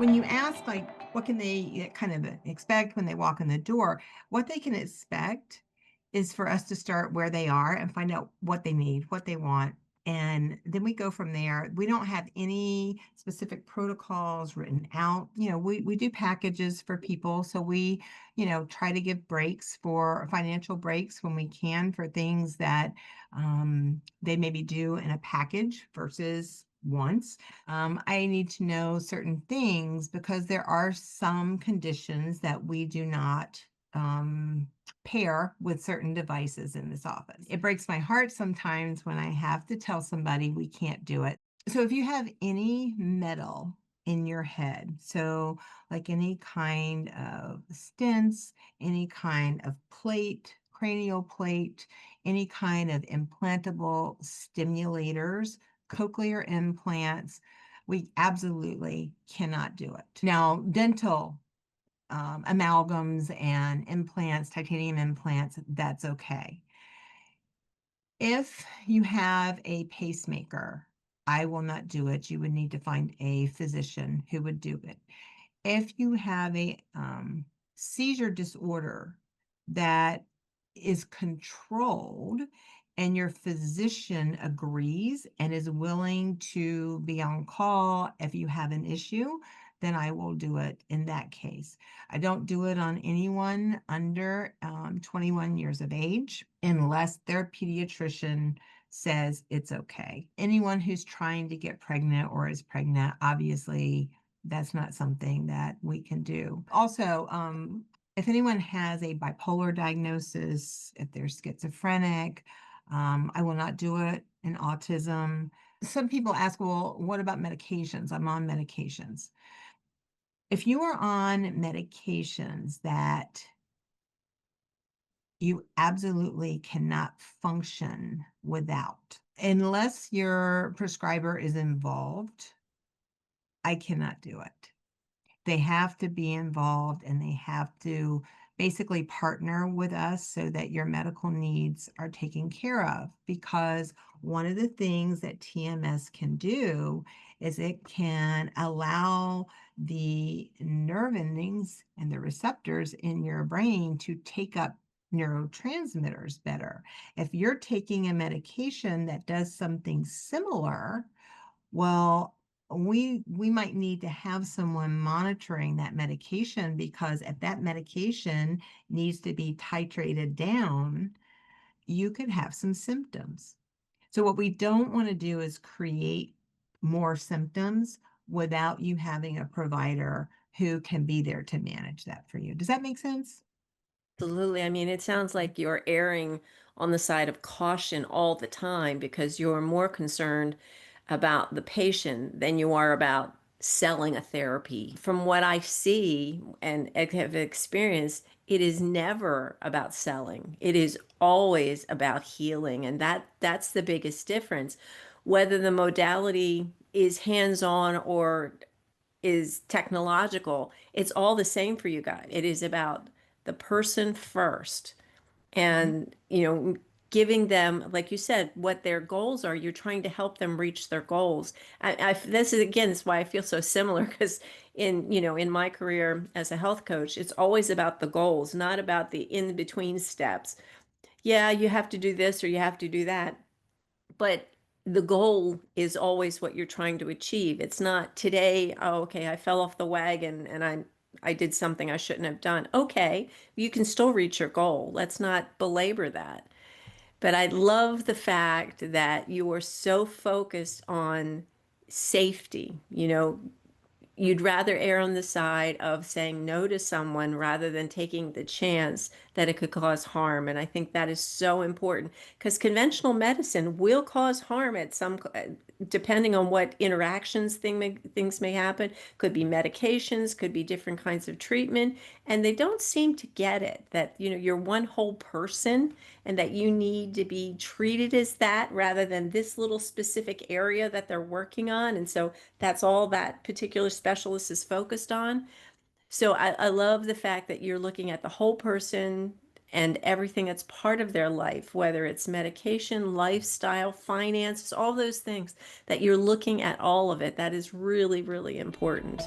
When you ask, like, what can they kind of expect when they walk in the door, what they can expect is for us to start where they are and find out what they need, what they want. And then we go from there. We don't have any specific protocols written out. We do packages for people. So we, try to give breaks for financial breaks when we can for things that they maybe do in a package versus once. I need to know certain things because there are some conditions that we do not pair with certain devices in this office. It breaks my heart sometimes when I have to tell somebody we can't do it. So if you have any metal in your head, so like any kind of stents, any kind of plate, cranial plate, any kind of implantable stimulators, cochlear implants, we absolutely cannot do it. Now, dental amalgams and implants, titanium implants, that's okay. If you have a pacemaker, I will not do it. You would need to find a physician who would do it. If you have a seizure disorder that is controlled and your physician agrees and is willing to be on call if you have an issue, then I will do it in that case. I don't do it on anyone under 21 years of age unless their pediatrician says it's okay. Anyone who's trying to get pregnant or is pregnant, obviously, that's not something that we can do. Also, if anyone has a bipolar diagnosis, if they're schizophrenic, I will not do it in autism. Some people ask, well, what about medications? I'm on medications. If you are on medications that you absolutely cannot function without, unless your prescriber is involved, I cannot do it. They have to be involved and they have to basically partner with us so that your medical needs are taken care of. Because one of the things that TMS can do is it can allow the nerve endings and the receptors in your brain to take up neurotransmitters better. If you're taking a medication that does something similar, well, we might need to have someone monitoring that medication, because if that medication needs to be titrated down, you could have some symptoms. So what we don't want to do is create more symptoms without you having a provider who can be there to manage that for you. Does that make sense? Absolutely. I mean, it sounds like you're erring on the side of caution all the time because you're more concerned about the patient than you are about selling a therapy. From what I see and have experienced, it is never about selling. It is always about healing, and that's the biggest difference. Whether the modality is hands-on or is technological, it's all the same for you guys. It is about the person first Mhm. and, giving them, like you said, what their goals are. You're trying to help them reach their goals. This is, again, this is why I feel so similar because in my career as a health coach, it's always about the goals, not about the in-between steps. Yeah, you have to do this or you have to do that. But the goal is always what you're trying to achieve. It's not today, oh, okay, I fell off the wagon and I did something I shouldn't have done. Okay, you can still reach your goal. Let's not belabor that. But I love the fact that you are so focused on safety. You'd rather err on the side of saying no to someone rather than taking the chance that it could cause harm. And I think that is so important because conventional medicine will cause harm at some, depending on what interactions things may happen. Could be medications, could be different kinds of treatment, and they don't seem to get it that you're one whole person and that you need to be treated as that rather than this little specific area that they're working on. And so that's all that particular specialist is focused on. So I love the fact that you're looking at the whole person and everything that's part of their life, whether it's medication, lifestyle, finances, all those things, that you're looking at all of it. That is really, really important.